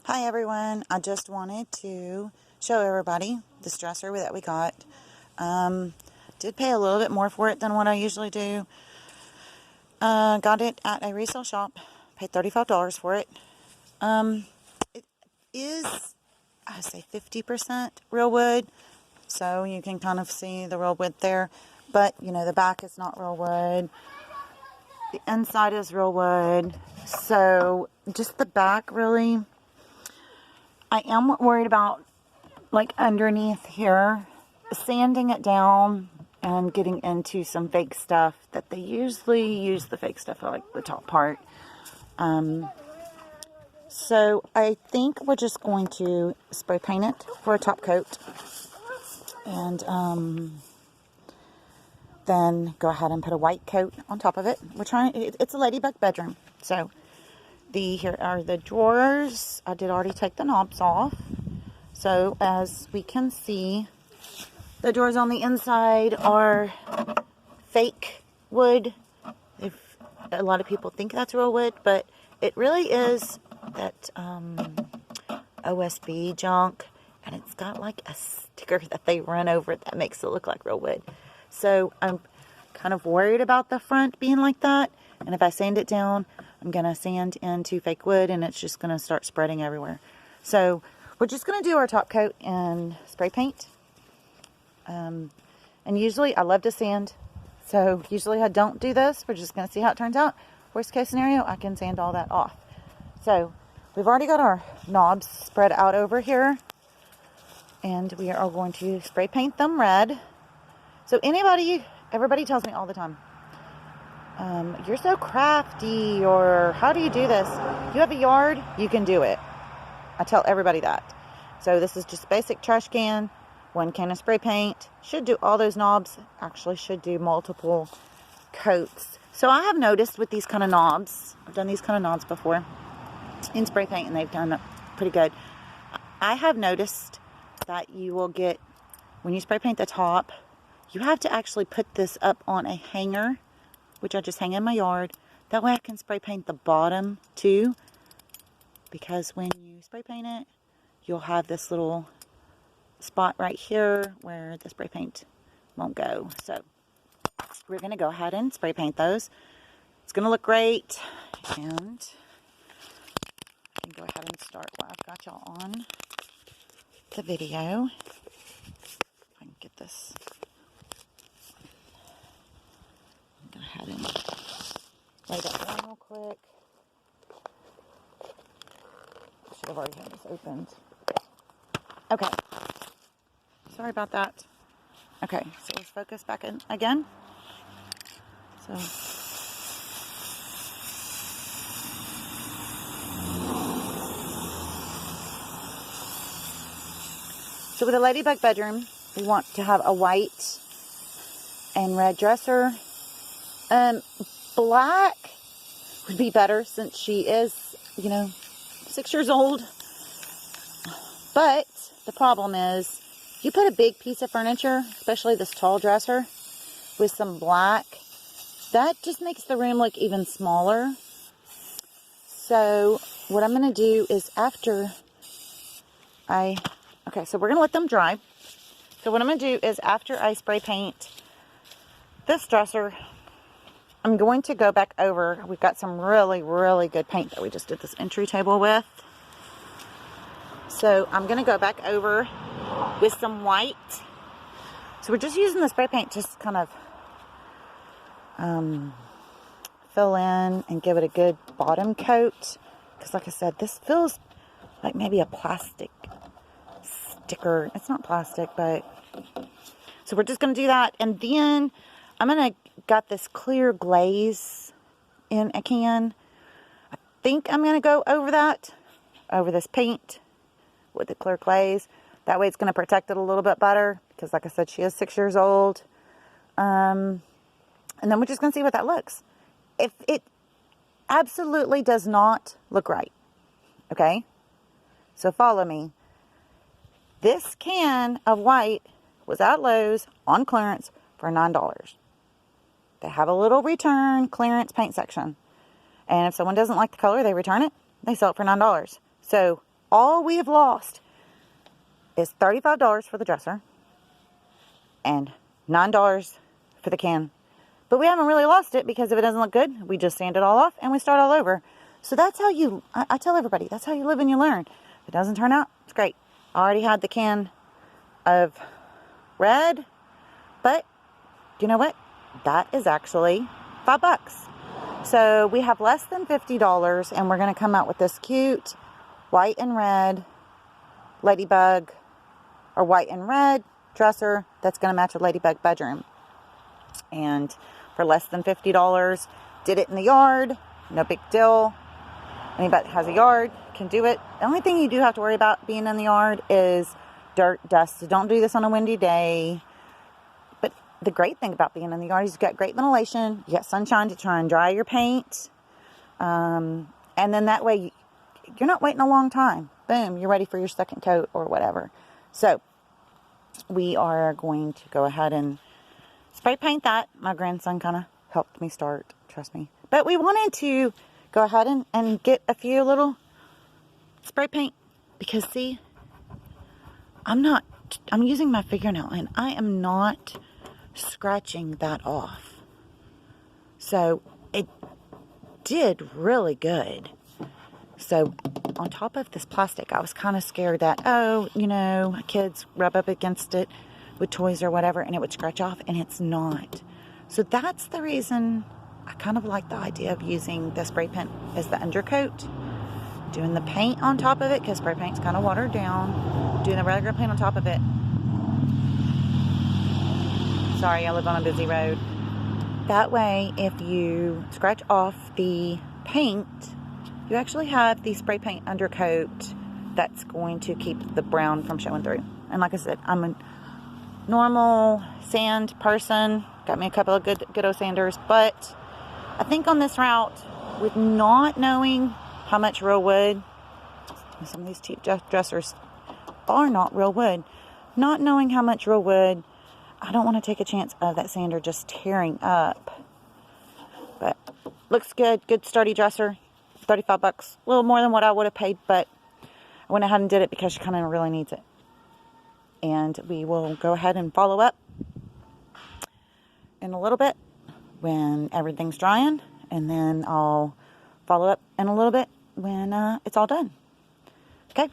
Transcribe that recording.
Hi everyone, I just wanted to show everybody this dresser that we got. Did pay a little bit more for it than what I usually do. Got it at a resale shop, paid $35 for it. It is, I say 50% real wood, so you can kind of see the real wood there. But, you know, the back is not real wood. The inside is real wood. So, just the back really. I am worried about, like, underneath here, sanding it down and getting into some fake stuff that they usually use the fake stuff for, like, the top part. So I think we're just going to spray paint it for a top coat. And then go ahead and put a white coat on top of it. It's a ladybug bedroom. So here are the drawers. I did already take the knobs off. So as we can see, the drawers on the inside are fake wood. A lot of people think that's real wood, but it really is that OSB junk, and it's got like a sticker that they run over it that makes it look like real wood. So I'm kind of worried about the front being like that, and if I sand it down, I'm going to sand into fake wood, and it's just going to start spreading everywhere. So we're just going to do our top coat in spray paint. And usually I love to sand, so usually I don't do this. We're just going to see how it turns out. Worst case scenario, I can sand all that off. So we've already got our knobs spread out over here, and we are going to spray paint them red. So everybody tells me all the time, you're so crafty, or how do you do this? You have a yard, you can do it. I tell everybody that. So this is just basic trash can, 1 can of spray paint. Should do all those knobs. Actually should do multiple coats. So I have noticed with these kind of knobs, I've done these kind of knobs before in spray paint, and they've done it pretty good. I have noticed that you will get, when you spray paint the top, you have to actually put this up on a hanger, which I just hang in my yard. That way I can spray paint the bottom too, because when you spray paint it, you'll have this little spot right here where the spray paint won't go. So we're going to go ahead and spray paint those. It's going to look great, and I can go ahead and start while I've got y'all on the video. If I can get this. Go ahead and lay that down real quick. I should have already had this opened. Okay. Sorry about that. Okay, so let's focus back in again. So with a ladybug bedroom, we want to have a white and red dresser. Black would be better since she is, 6 years old. But the problem is, you put a big piece of furniture, especially this tall dresser, with some black, that just makes the room look even smaller. So what I'm going to do is so we're going to let them dry. So what I'm going to do is after I spray paint this dresser, I'm going to go back over. We've got some really, really good paint that we just did this entry table with. So I'm going to go back over with some white. So we're just using the spray paint just kind of fill in and give it a good bottom coat. Because like I said, this feels like maybe a plastic sticker. It's not plastic, but... So we're just going to do that. And then I'm going to got this clear glaze in a can. I think I'm going to go over this paint with the clear glaze. That way it's going to protect it a little bit better, because like I said, she is 6 years old. And then we're just going to see what that looks. If it absolutely does not look right, okay? So follow me. This can of white was at Lowe's on clearance for $9. They have a little return clearance paint section. And if someone doesn't like the color, they return it. They sell it for $9. So all we have lost is $35 for the dresser and $9 for the can. But we haven't really lost it, because if it doesn't look good, we just sand it all off and we start all over. So that's how I tell everybody, that's how you live and you learn. If it doesn't turn out, it's great. I already had the can of red, but you know what? That is actually $5. So we have less than $50, and we're going to come out with this cute white and red ladybug, or white and red dresser that's going to match a ladybug bedroom. And for less than $50, did it in the yard. No big deal. Anybody that has a yard can do it. The only thing you do have to worry about being in the yard is dirt, dust. So don't do this on a windy day. But the great thing about being in the yard is you've got great ventilation. You got sunshine to try and dry your paint. And then that way you're not waiting a long time. Boom, you're ready for your second coat or whatever. So we are going to go ahead and spray paint that. My grandson kind of helped me start, trust me. But we wanted to go ahead and get a few little spray paint, because see, I'm using my fingernail and I am not scratching that off. So it did really good. So on top of this plastic, I was kind of scared that, oh, you know, kids rub up against it with toys or whatever and it would scratch off, and it's not. So that's the reason I kind of like the idea of using the spray paint as the undercoat. Doing the paint on top of it, because spray paint's kind of watered down. Doing the regular paint on top of it. Sorry, I live on a busy road. That way, if you scratch off the paint, you actually have the spray paint undercoat that's going to keep the brown from showing through. And like I said, I'm a normal sand person. Got me a couple of good old sanders. But I think on this route, with not knowing how much real wood, some of these cheap dressers are not real wood. Not knowing how much real wood, I don't want to take a chance of that sander just tearing up. But looks good. Good sturdy dresser. $35. A little more than what I would have paid, but I went ahead and did it because she kind of really needs it. And we will go ahead and follow up in a little bit when everything's drying, and then I'll follow up in a little bit when it's all done. Okay.